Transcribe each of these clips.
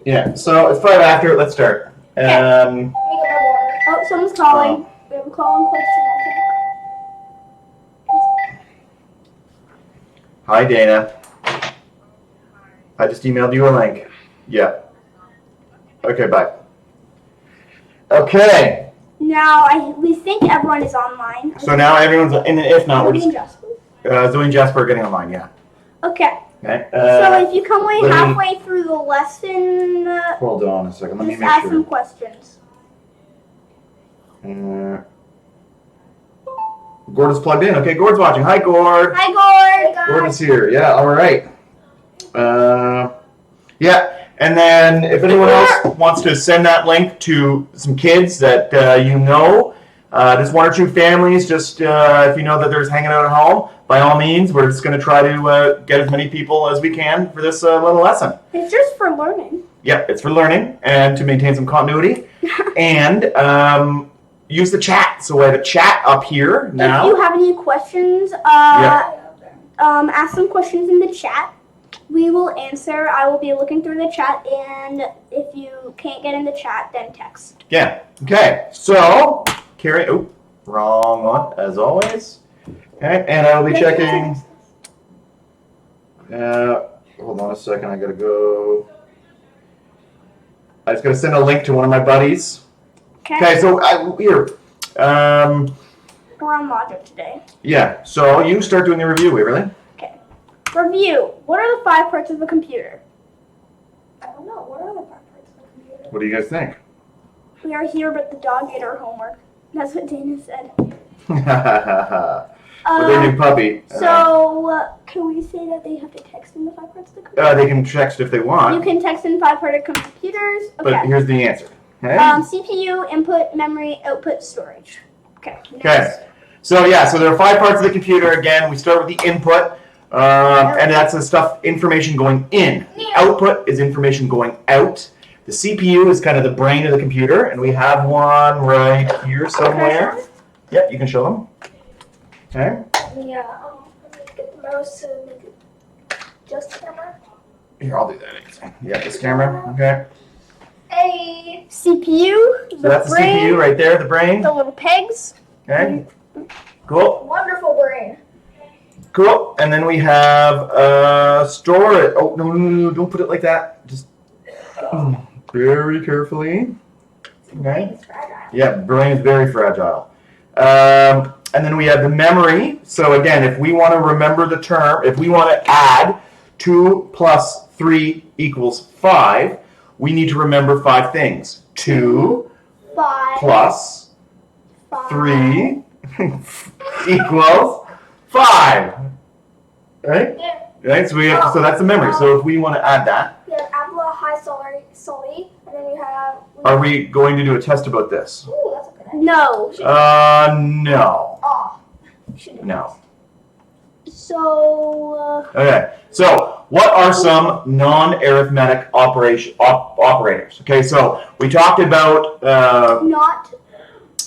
Yeah, so it's 5 after. Let's start. Oh, someone's calling. We have a call in question, I think. Hi, Dana. I just emailed you a link. Yeah. Okay, bye. Okay. Now, we think everyone is online. So now everyone's, and if not, we're Zoe and just, Jasper. Zoe and Jasper are getting online, yeah. Okay. Okay. So if you come away halfway through the lesson, Hold on a second. Let me just make ask sure. some questions. Gord is plugged in. Okay, Gord's watching. Hi, Gord. Hi, Gord. Gord is here. Yeah, all right. Yeah, and then if anyone else wants to send that link to some kids that just one or two families, just if you know that there's hanging out at home, by all means, we're just going to try to get as many people as we can for this little lesson. It's just for learning. Yeah, it's for learning and to maintain some continuity. And use the chat. So we have a chat up here now. If you have any questions, ask some questions in the chat. We will answer. I will be looking through the chat, and if you can't get in the chat, then text. Yeah. Okay. So, Carrie. Oh, wrong one as always. Okay, and I will be checking. Hold on a second. I gotta go. I was gonna send a link to one of my buddies. Okay. So here. We're on Logic today. Yeah. So you start doing the review, Waverly. Review. What are the 5 parts of a computer? I don't know. What are the 5 parts of a computer? What do you guys think? We are here, but the dog ate our homework. That's what Dana said. With their new puppy. Can we say that they have to text in the 5 parts of the computer? They can text if they want. You can text in 5 parts of computers. Okay. But here's the answer. Okay. CPU, input, memory, output, storage. Okay. Okay. So there are 5 parts of the computer. Again, we start with the input. And that's the information going in. Output is information going out. The CPU is kind of the brain of the computer, and we have one right here somewhere. Yep, you can show them. Okay. Yeah, let me get the mouse to make it just the camera. Here, I'll do that. Yeah, this camera. Okay. A CPU. So that's the CPU right there, the brain. The little pegs. Okay. Cool. Wonderful brain. Cool. And then we have storage. Oh, no, don't put it like that. Just very carefully. Okay. Yeah, brain is very fragile. And then we have the memory. So again, if we want to remember the term, if we want to add 2 plus 3 equals 5, we need to remember 5 things. 2 5 plus 5 3 equals 5. Right? Yeah. Right? So so that's the memory. So if we want to add that. We have Abla High Solari, and then we have. Are we going to do a test about this? Ooh, that's a good idea. No. No. Oh. No. So. Okay. So what are some non-arithmetic operators? Okay. So we talked about. Not.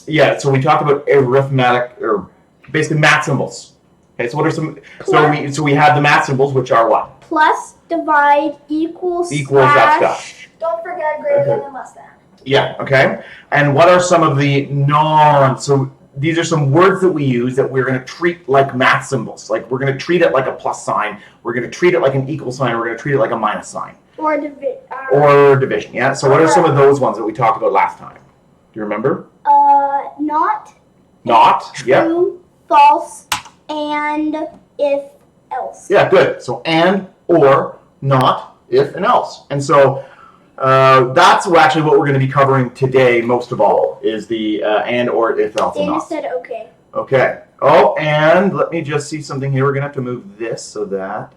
Yeah. So we talked about arithmetic, or basically math symbols. Okay, so what are some? So we have the math symbols, which are what? Plus, divide, equals, that stuff. Don't forget greater than and less than. Yeah. Okay. And what are some of the So these are some words that we use that we're going to treat like math symbols. Like we're going to treat it like a plus sign. We're going to treat it like an equal sign. We're going to treat it like a minus sign. Or division. Or division. Yeah. So what are some of those ones that we talked about last time? Do you remember? Not. Not. True, false. And if else. Yeah, good. So and, or, not, if, and else. And so that's actually what we're going to be covering today most of all, is the and, or, if, else, and Dana not. said okay. Okay. Oh, and let me just see something here. We're going to have to move this so that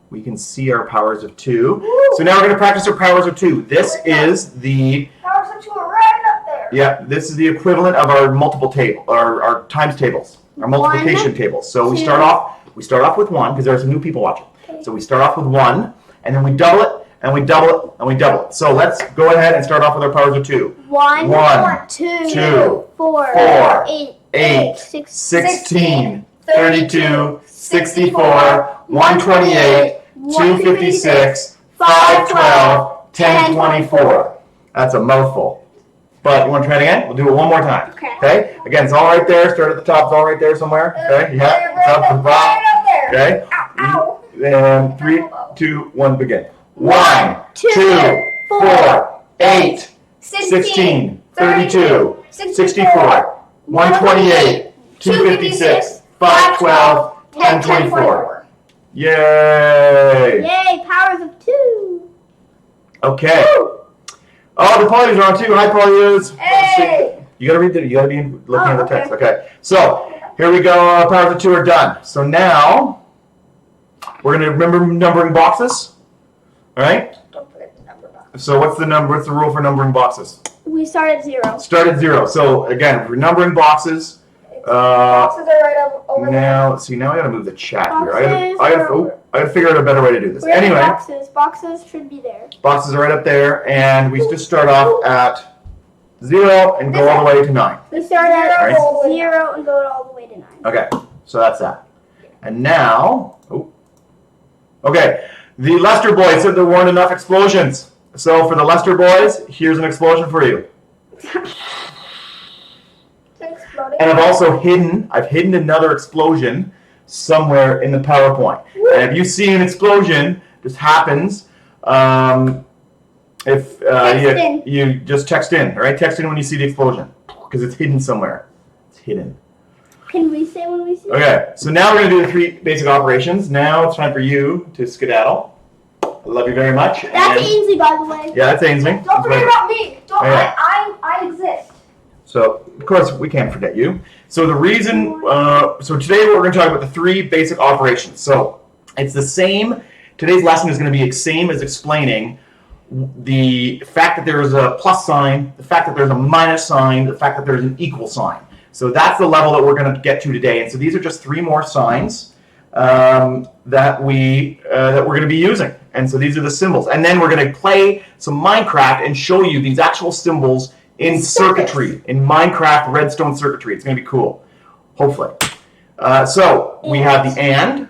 we can see our powers of 2. Woo! So now we're going to practice our powers of 2. This is the... Powers of 2 are right up there. Yeah, this is the equivalent of our multiple table, our times tables. Our multiplication tables. So we start off with 1 because there are some new people watching. Okay. So we start off with 1, and then we double it, and we double it, and we double it. So let's go ahead and start off with our powers of 2. 1, 2, 4, 8, 16, 32, 64, 128, 256, 5, 12, 10, 24. That's a mouthful. But you want to try it again? We'll do it one more time. Okay. Again, it's all right there. Start at the top. It's all right there somewhere. Okay. Yeah. It's up and bottom. Okay. Ow. And 3, 2, 1, begin. 1, 2, 4, 8, 16, 32, 64, 128, 256, 512, 1024. Yay! Yay, powers of 2. Okay. Oh, the Polly's are on too. Hi, Polly's. Hey. You gotta read you gotta be looking at the text. Okay. So here we go. Powers of 2 are done. So now we're gonna remember numbering boxes. All right. Don't forget the number box. So what's the rule for numbering boxes? We start at 0. Start at 0. So again, for numbering boxes. Boxes are right over there. Now let's see. Now I gotta move the chat here. Boxes I gotta figure out a better way to do this. Where are the Anyway, boxes? Boxes should be there. boxes are right up there, and we just start off at 0 and go all the way to 9. We start at Right. 0 and go all the way to 9. Okay, so that's that. And now, okay, the Lester boys said there weren't enough explosions. So for the Lester boys, here's an explosion for you. And I've hidden another explosion somewhere in the PowerPoint. And if you see an explosion, this happens, if you just text in, all right? Text in when you see the explosion, because it's hidden somewhere. It's hidden. Can we say when we see it? Okay, so now we're going to do the 3 basic operations. Now it's time for you to skedaddle. I love you very much. That's Ainsley, by the way. Yeah, that's Ainsley. Don't forget about me. Don't. Yeah. I exist. So, of course, we can't forget you. So the reason, so today we're going to talk about the 3 basic operations. So it's the same, today's lesson is going to be the same as explaining the fact that there is a plus sign, the fact that there's a minus sign, the fact that there's an equal sign. So that's the level that we're going to get to today. And so these are just 3 more signs that we're going to be using. And so these are the symbols. And then we're going to play some Minecraft and show you these actual symbols in circuitry, in Minecraft redstone circuitry. It's going to be cool, hopefully. So we have the and.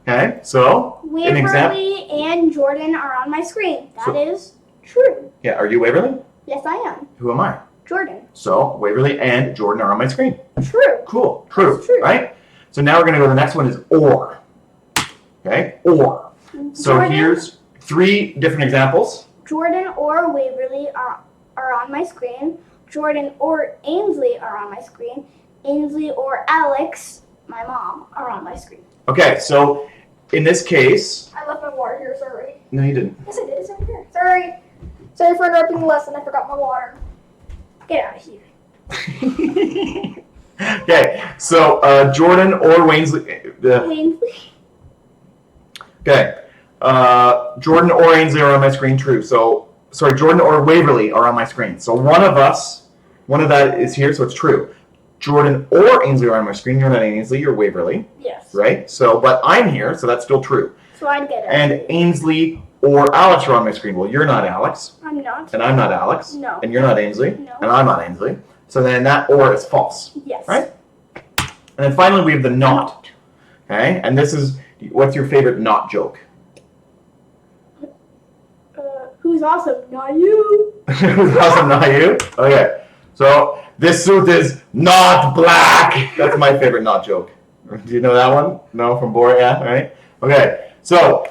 Okay, so an example. Waverly and Jordan are on my screen. That is true. Yeah, are you Waverly? Yes, I am. Who am I? Jordan. So Waverly and Jordan are on my screen. True. Cool, true, That's true. right? So now we're going to go to the next one is or. Okay, or. So Jordan, here's 3 different examples. Jordan or Waverly are on my screen. Jordan or Ainsley are on my screen. Ainsley or Alex, my mom, are on my screen. Okay, so in this case, I left my water here. Sorry. no, you didn't. Yes, I did. It's over here. Sorry. Sorry for interrupting the lesson. I forgot my water. Get out of here. Okay, so Jordan or Ainsley. Ainsley. Okay, Jordan or Ainsley are on my screen. True. So sorry, Jordan or Waverly are on my screen. So one of that is here, so it's true. Jordan or Ainsley are on my screen. You're not Ainsley, you're Waverly, Yes. right? So, but I'm here, so that's still true. So I'd get it. And Ainsley or Alex are on my screen. Well, you're not Alex, I'm not. and I'm not Alex, No. and you're not Ainsley, No. and I'm not Ainsley. So then that or is false, Yes. right? And then finally we have the not. Okay, and this is, what's your favorite not joke? Who's awesome? Not you. Awesome, not you? Okay, so this suit is not black. That's my favorite not joke. Do you know that one? No, from Borat, right? Okay, so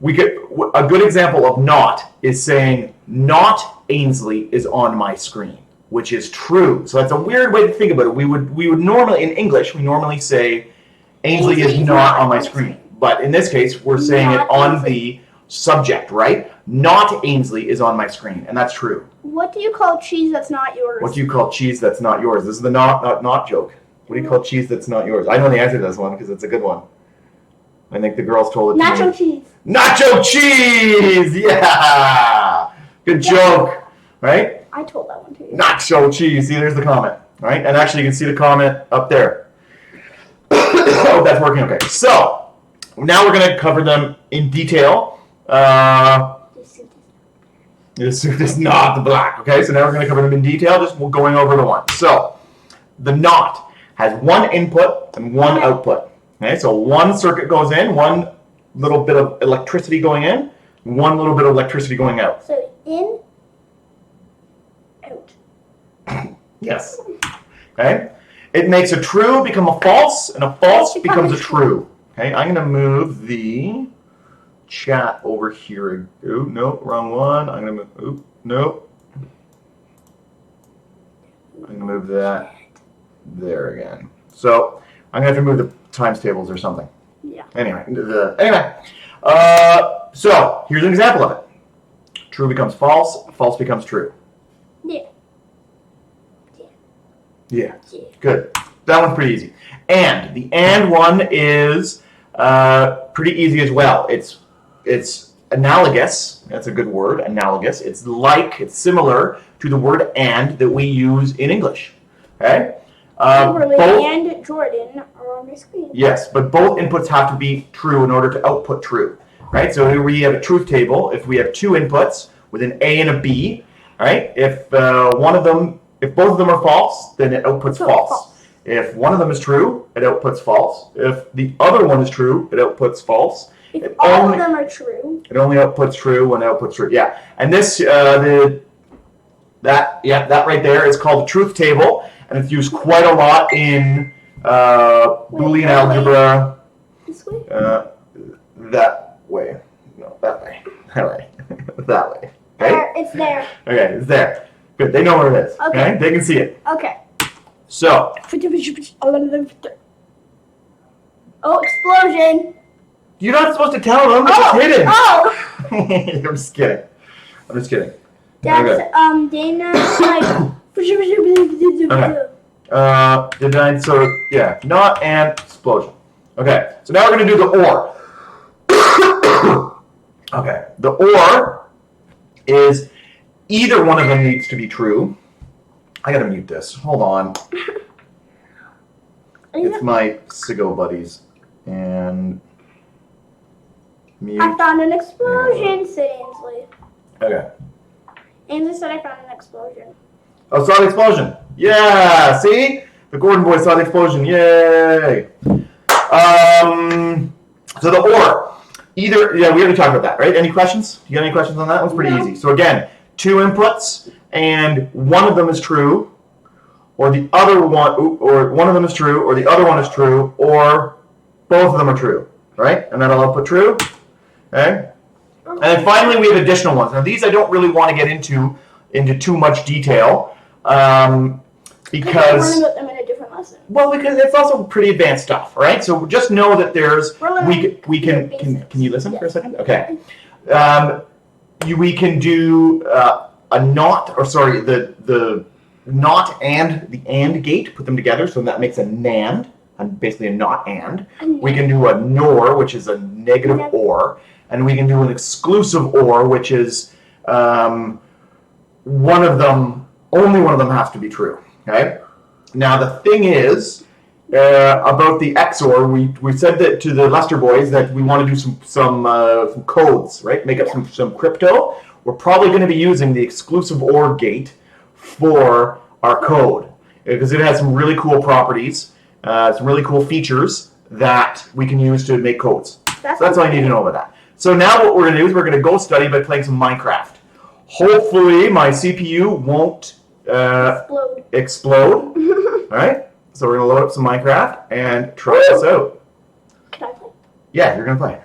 a good example of not is saying not Ainsley is on my screen, which is true. So that's a weird way to think about it. We would normally, in English, we normally say Ainsley is not on my screen. But in this case, we're saying it Not on Ainsley. the subject, right? Not Ainsley is on my screen, and that's true. What do you call cheese that's not yours? What do you call cheese that's not yours? This is the not joke. What do you call cheese that's not yours? I know the answer to this one because it's a good one. I think the girls told it to me. Nacho cheese. Nacho cheese! Yeah! Good joke, right? I told that one to you. Nacho cheese. See, there's the comment, right? And actually, you can see the comment up there. Oh, that's working okay. So, now we're going to cover them in detail. This suit is not black, okay? So now we're going to cover them in detail, just going over the one. So, the not has one input and one output. Okay, so one circuit goes in, one little bit of electricity going in, one little bit of electricity going out. So in, out. Yes. Okay. It makes a true become a false, and a false becomes a true. Okay. I'm gonna move the chat over here. Ooh, no, wrong one. I'm gonna move. Ooh, no. I'm gonna move that there again. So I'm gonna have to move the times tables or something. Yeah. Anyway, so here's an example of it. True becomes false. False becomes true. Yeah. Yeah. Good. That one's pretty easy. And the and one is pretty easy as well. It's analogous. That's a good word. Analogous. It's similar to the word and that we use in English. Okay. Kimberly Both, and Jordan are on the screen. yes, but both inputs have to be true in order to output true. Right. So here we have a truth table. If we have two inputs with an A and a B, right? If both of them are false, then it outputs false. If one of them is true, it outputs false. If the other one is true, it outputs false. If all of them are true. It only outputs true when it outputs true. Yeah. And this that right there is called the truth table, and it's used quite a lot in Boolean algebra. This way? That way. No, that way. That way. That way. Okay? There, it's there. Okay, it's there. Good. They know where it is. Okay. They can see it. Okay. So. Oh, explosion. You're not supposed to tell them. It's just hidden. Oh. I'm just kidding. That's Okay. Dana like. Okay. So yeah, not and explosion. Okay. So now we're gonna do the or. Okay. The or is either one of them needs to be true. I gotta mute this. Hold on. It's my Sigo buddies and mute. I found an explosion, said Ainsley. Okay. Ainsley said I found an explosion. Oh, saw the explosion. Yeah, see? The Gordon boys saw the explosion. Yay. So the or. Either, yeah, we already talked about that, right? Any questions? You got any questions on that? One's pretty easy. So again, two inputs, and one of them is true, or the other one, or one of them is true, or the other one is true, or both of them are true, right? And that'll output true. Okay. And then finally, we have additional ones. Now, these I don't really want to get into too much detail, because We're learning about them in a different lesson. well, because it's also pretty advanced stuff, right? So just know that there's we can can you listen for a second? Okay. We can do a not, or sorry, the not and the and gate, put them together, so that makes a NAND, and basically a not and. We can do a NOR, which is a negative or, and we can do an exclusive or, which is only one of them has to be true. Okay. Now the thing is about the XOR, we said that to the Lester boys that we want to do some codes, right? Make up some crypto. We're probably going to be using the exclusive OR gate for our code because it has some really cool properties, some really cool features that we can use to make codes. So that's all you need to know about that. So now what we're going to do is we're going to go study by playing some Minecraft. Hopefully my CPU won't explode. All right, so we're gonna load up some Minecraft and try this out. Can I play? Yeah, you're gonna play.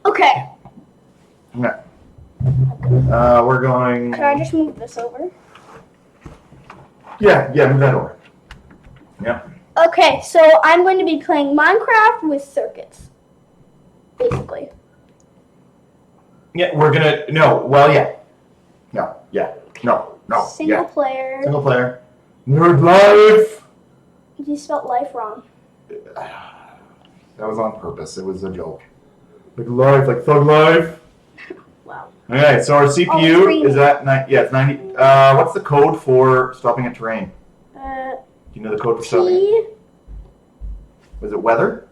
Okay. Okay. We're going. Can I just move this over? Yeah, move that over. Yeah. Okay, so I'm going to be playing Minecraft with circuits, basically. Yeah, we're gonna. No. Well, yeah. No. Yeah. No. Single player. Single player. Nerd life. You spelled life wrong. That was on purpose. It was a joke. Like life, like thug life. Wow. Okay, so our CPU is at it's 90. What's the code for stopping at terrain? Do you know the code for stopping it? Was it weather?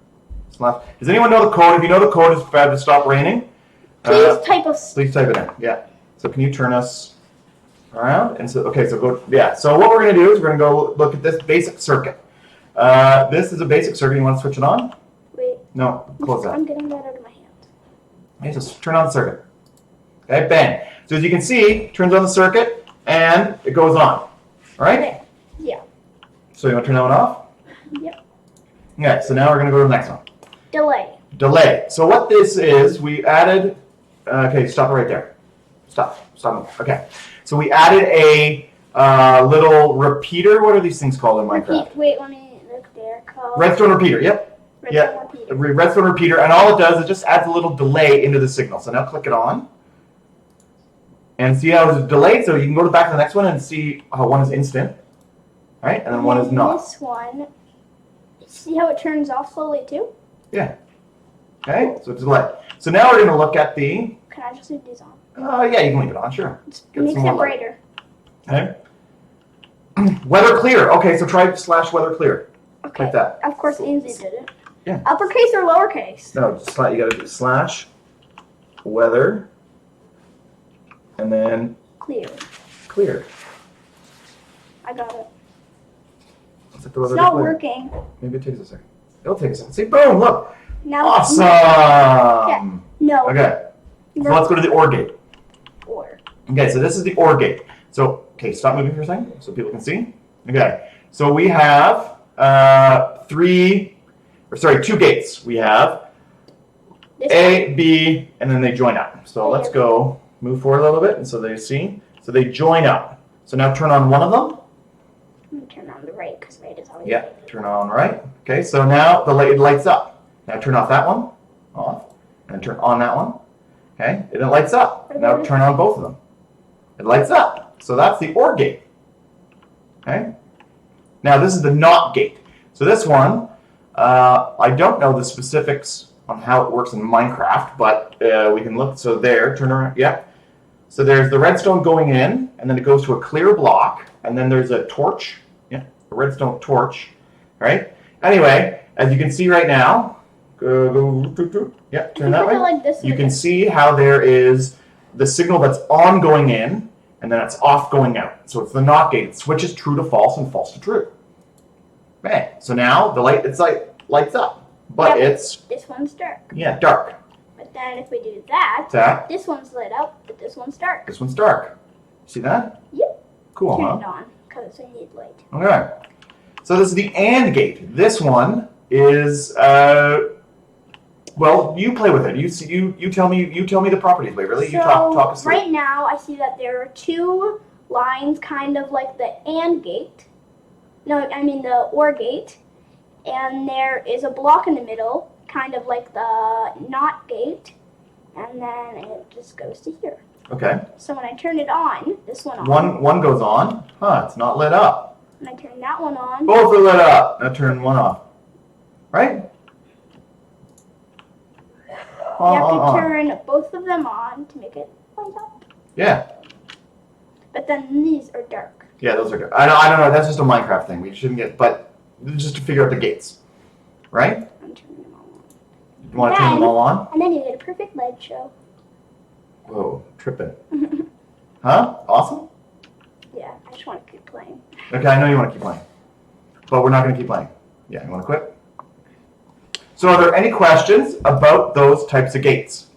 Does anyone know the code? If you know the code is to stop raining, please type it in. Yeah. So can you turn us around? And so so go. Yeah. So what we're gonna do is we're gonna go look at this basic circuit. This is a basic circuit. You want to switch it on? Wait. No. Close that. I'm getting that out of my hand. Okay, just turn on the circuit. Okay, bang. So as you can see, turns on the circuit and it goes on. All right? Okay. Yeah. So you want to turn that one off? Yep. Okay, so now we're going to go to the next one. Delay. Delay. So what this is, we added, okay, stop it right there. Stop. Okay. So we added a little repeater. What are these things called in Minecraft? Wait, let me look there. Called Redstone repeater, yep. redstone repeater. A redstone repeater, and all it does is just adds a little delay into the signal. So now click it on. And see how it's delayed? So you can go back to the next one and see how one is instant. Right? And then one is not. This one, see how it turns off slowly too? Yeah. Okay, so it's delayed. So now we're going to look at the, Can I just leave these on? yeah, you can leave it on, sure. It Get makes some more it light. brighter. Okay. Weather clear. Okay, so try / weather clear. Okay. Like that. Of course, Ainsley did it. Yeah. Uppercase or lowercase? No, just you got to do / weather and then Clear. clear. I got it. Let's hit the It's weather not clear. working. Maybe it takes a second. It'll take a second. See, boom, look. Now Awesome. No. Okay, so let's go to the OR gate. Or. Okay, so this is the OR gate. So, okay, stop moving for a second so people can see. Okay, so we have two gates. We have This A, B, and then they join up. So let's go move forward a little bit, and so they see. So they join up. So now turn on one of them. I'm gonna turn on the right because right is always. Yeah, turn on right. Okay, so now the light lights up. Now turn off that one, off, and turn on that one. Okay, and it lights up. Now turn on both of them. It lights up. So that's the OR gate. Okay. Now this is the NOT gate. So this one, I don't know the specifics on how it works in Minecraft, but we can look. So there, turn around. Yeah. So there's the redstone going in, and then it goes to a clear block, and then there's a torch. Yeah, a redstone torch. Right. Anyway, as you can see right now, yeah, turn that way. Like this You can see how there is the signal that's on going in, and then it's off going out. So it's the NOT gate. It switches true to false and false to true. Okay, so now the lights up, but it's This one's dark. dark. But then if we do that, That this one's lit up, but this one's dark. this one's dark. See that? Yep. Cool, Turn huh? it on because I need light. Okay. So this is the AND gate. This one is well, you play with it. You tell me the properties, Waverly. You talk us through. Right now, I see that there are two lines, kind of like the AND gate. No, I mean the OR gate, and there is a block in the middle, kind of like the NOT gate, and then it just goes to here. Okay. So when I turn it on, this one on, One goes on. Huh, it's not lit up. and I turn that one on. Both are lit up. Now turn one off. Right? You have to turn both of them on to make it light up. Yeah. But then these are dark. Yeah, those are good. I don't know. That's just a Minecraft thing. We shouldn't get, but just to figure out the gates. Right? I'm turning them all on. You want to turn them all on? And then you get a perfect light show. Whoa, tripping. Huh? Awesome? Yeah, I just want to keep playing. Okay, I know you want to keep playing. But we're not going to keep playing. Yeah, you want to quit? So are there any questions about those types of gates?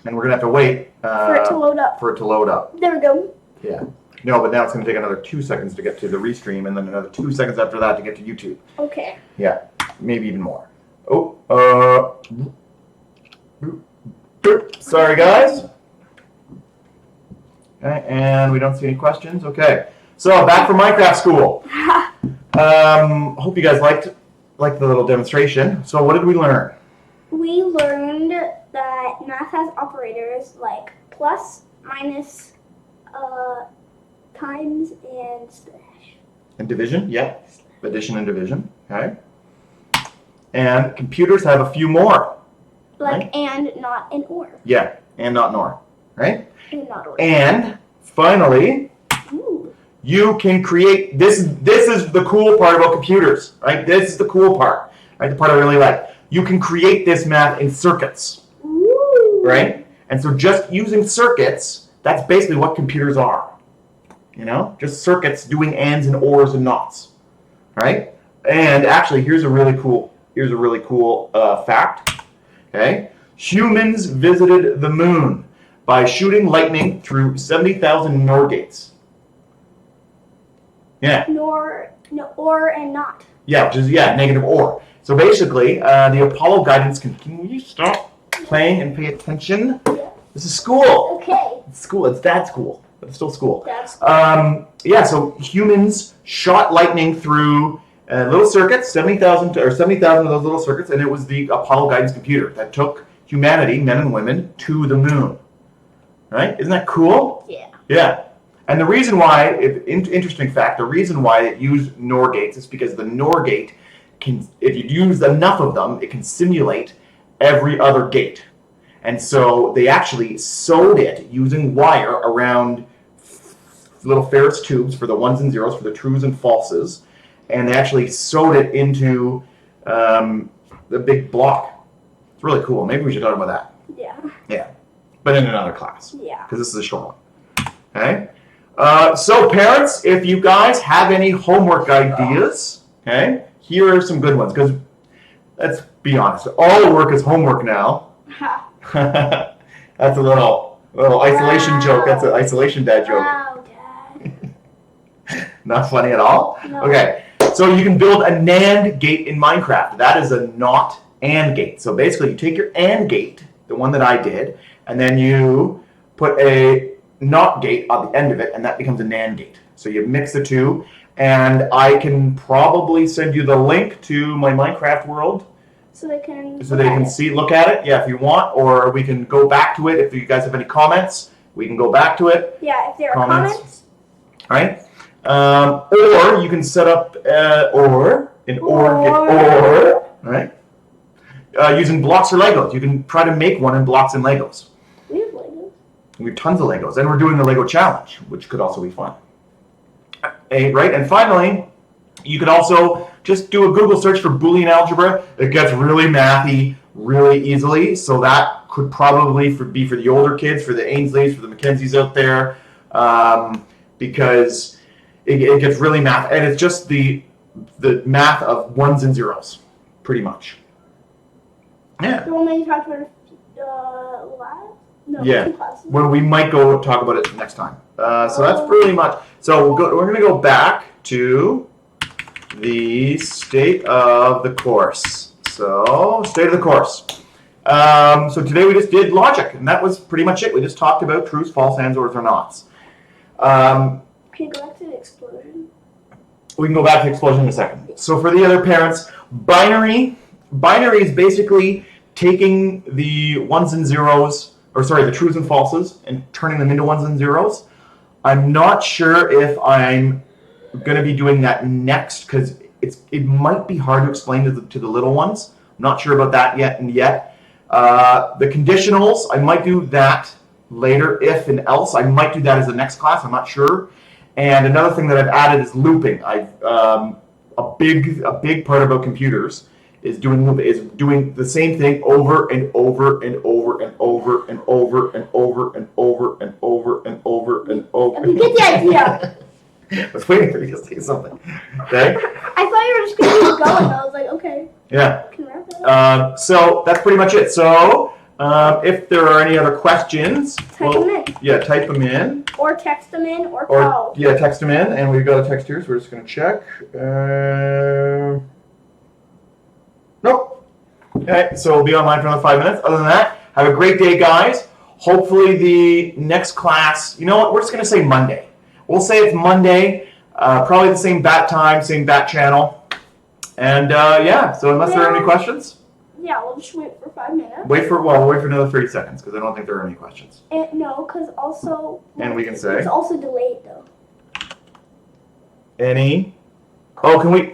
And we're going to have to wait For it to load up. for it to load up. There we go. Yeah. No, but now it's going to take another 2 seconds to get to the restream, and then another 2 seconds after that to get to YouTube. Okay. Yeah, maybe even more. Oh, sorry guys. Okay, and we don't see any questions. Okay, so back from Minecraft school. Hope you guys liked the little demonstration. So what did we learn? We learned that math has operators like plus, minus, times, and slash. And division, yeah. Addition and division, okay. And computers have a few more. Like and, not, and or. Yeah, and not nor, right? And not or. And finally, Ooh. you can create, this is the cool part about computers, right? This is the cool part, right? The part I really like. You can create this math in circuits, Ooh. right? And so just using circuits, that's basically what computers are. You know, just circuits doing ands and ors and nots, right? And actually, here's a really cool fact. Okay, Humans visited the moon by shooting lightning through 70,000 NOR gates. Yeah. Or and not. Yeah, which is, negative or. So basically, the Apollo guidance can you stop playing and pay attention? Yeah. This is school. Okay. It's school. It's dad's school, but it's still school. That's So humans shot lightning through little circuits, 70,000 of those little circuits, and it was the Apollo guidance computer that took humanity, men and women, to the moon. Right? Isn't that cool? Yeah. Yeah. And the reason why, interesting fact, the reason why it used NOR gates is because the NOR gate can, if you use enough of them, it can simulate every other gate. And so they actually sewed it using wire around little Ferris tubes for the ones and zeros, for the trues and falses, and they actually sewed it into the big block. It's really cool. Maybe we should talk about that. Yeah. Yeah, but in another class. Yeah. Because this is a short one. Okay. So parents, if you guys have any homework ideas, okay, here are some good ones. Because let's be honest, all work is homework now. Ha. That's a little isolation Wow. joke. That's an isolation dad joke. Wow, Dad. Not funny at all? No. Okay, so you can build a NAND gate in Minecraft. That is a not AND gate. So basically you take your AND gate, the one that I did, and then you put a NOT gate on the end of it, and that becomes a NAND gate. So you mix the two, and I can probably send you the link to my Minecraft world So they can. look at it, yeah, if you want, or we can go back to it. If you guys have any comments, we can go back to it. Yeah, if there are Comments? comments. Right? Or you can set up right? Using blocks or Legos. You can try to make one in blocks and Legos. We have Legos. We have tons of Legos, and we're doing the Lego challenge, which could also be fun. Right? And finally, you could also just do a Google search for Boolean algebra. It gets really mathy really easily, so that could probably be for the older kids, for the Ainsleys, for the Mackenzies out there, because it gets really math, and it's just the math of ones and zeros, pretty much. Yeah. The one that you talked about last? No, Yeah. 2 classes. Well, we might go talk about it next time. So that's pretty much. So we're going to go back to the state of the course. So state of the course. So today we just did logic, and that was pretty much it. We just talked about trues, false, ands, ors, or nots. Can you go back to the explosion? We can go back to explosion in a second. So for the other parents, binary is basically taking the ones and zeros, or sorry, the trues and falses, and turning them into ones and zeros. I'm not sure if I'm going to be doing that next, because it might be hard to explain to the little ones. I'm not sure about that yet. The conditionals, I might do that later. If and else, I might do that as the next class. I'm not sure. And another thing that I've added is looping. A big part about computers is doing the same thing over and over and over and over and over and over and over and over and over and over. You get the idea. I was waiting for you to say something. Okay? I thought you were just going to keep going. I was like, okay. Yeah. Can wrap it up. So that's pretty much it. So if there are any other questions, Type them in. Yeah, type them in. Or text them in or call. Yeah, text them in, and we've got a text here, so we're just going to check. Nope. Okay, so we'll be online for another 5 minutes. Other than that, have a great day, guys. Hopefully the next class, you know what, we're just going to say Monday. We'll say it's Monday, probably the same bat time, same bat channel. And yeah, so unless there are any questions, Yeah, we'll just wait for 5 minutes. wait for another 30 seconds, because I don't think there are any questions. And, no, because also... And we can say... It's also delayed, though. Any? Oh, can we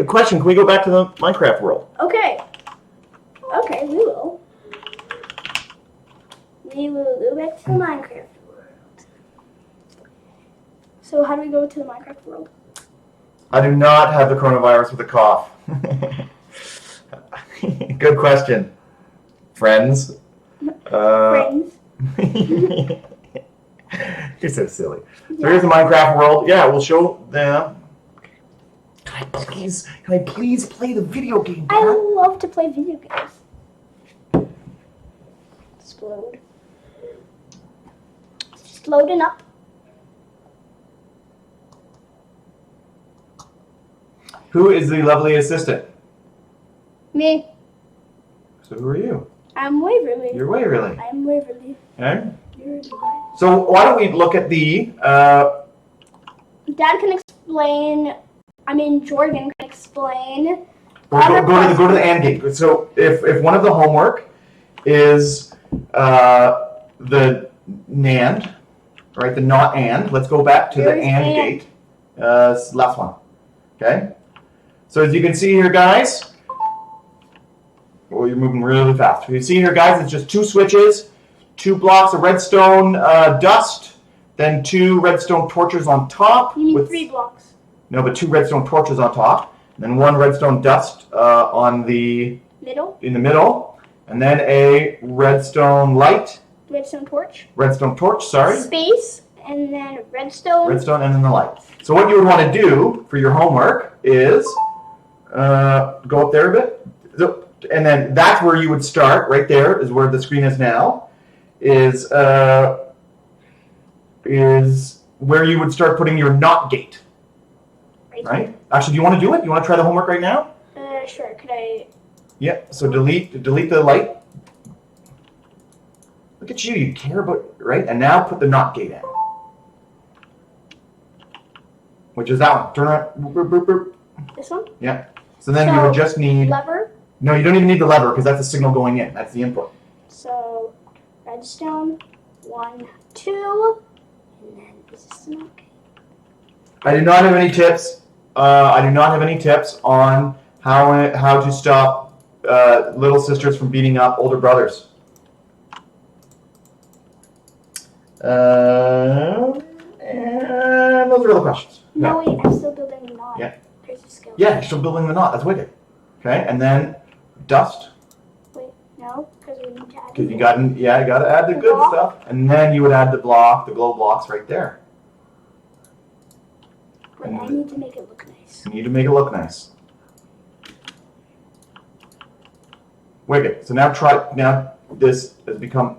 go back to the Minecraft world? Okay. Okay, we will. We will go back to the Minecraft world. So how do we go to the Minecraft world? I do not have the coronavirus with a cough. Good question, friends. Friends. You're so silly. So here's the Minecraft world. Yeah, we'll show them. Can I please play the video game, Dad? I love to play video games. explode. It's just loading up. Who is the lovely assistant? Me. So who are you? I'm Waverly. You're Waverly. I'm Waverly. Okay. You're Levi. So why don't we look at the Dad can explain. Jordan can explain. go to the AND gate. So if one of the homework is the NAND, right? The not AND. Let's go back to the There's AND AND. gate. Last one. Okay. So as you can see here, guys. Oh, you're moving really fast. You see here, guys, it's just 2 switches, 2 blocks of redstone dust, then 2 redstone torches on top. You mean with 3 blocks? No, but 2 redstone torches on top, and then 1 redstone dust in the middle, and then a redstone light, Redstone torch. Sorry, Space, and then redstone. redstone, and then the light. So what you would want to do for your homework is go up there a bit, and then that's where you would start. Right there is where the screen is now. Is where you would start putting your NOT gate. Right? Actually, do you want to do it? You want to try the homework right now? Sure. Could I? Yeah. So delete the light. Look at you. You care about right. And now put the NOT gate in, which is that one. Turn around. Boop, boop, boop. This one? Yeah. So then you would just need. Lever. No, you don't even need the lever because that's the signal going in. That's the input. So redstone 1, 2, and then is this the NOT gate? I do not have any tips. I do not have any tips on how to stop little sisters from beating up older brothers. And those are all the questions. No, wait. I'm still building the knot. Yeah. There's a skill. Yeah, you're still building the knot. That's wicked. Okay, and then dust. Wait. No, because we need to add. Because you got to add the The good block? stuff, and then you would add the glow blocks right there. Wait, I need to make it look nice. You need to make it look nice. Wicked. So now this has become.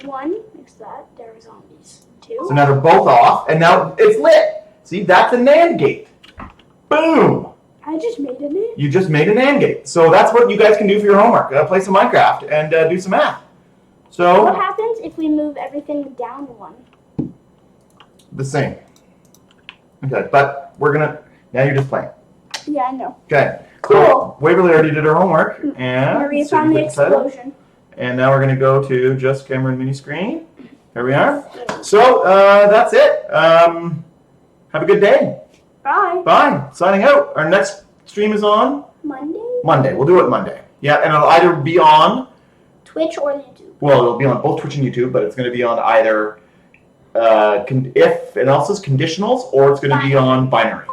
1. Mix that. There are zombies. 2. So now they're both off, and now it's lit. See, that's a NAND gate. Boom. I just made a name. You just made an AND gate. So that's what you guys can do for your homework. Play some Minecraft and do some math. What So happens if we move everything down 1? the same. Okay, but now you're just playing. Yeah, I know. Okay. Cool. So Waverly already did her homework, and Maria so found you the put the title. explosion. And now we're gonna go to Just Cameron mini screen. Here we are. So that's it. Have a good day. Bye. Bye. Signing out. Our next stream is on Monday? Monday. We'll do it Monday. Yeah, and it'll either be on. Twitch or YouTube. Well, it'll be on both Twitch and YouTube, but it's going to be on either if and else's conditionals, or it's going to be on binary.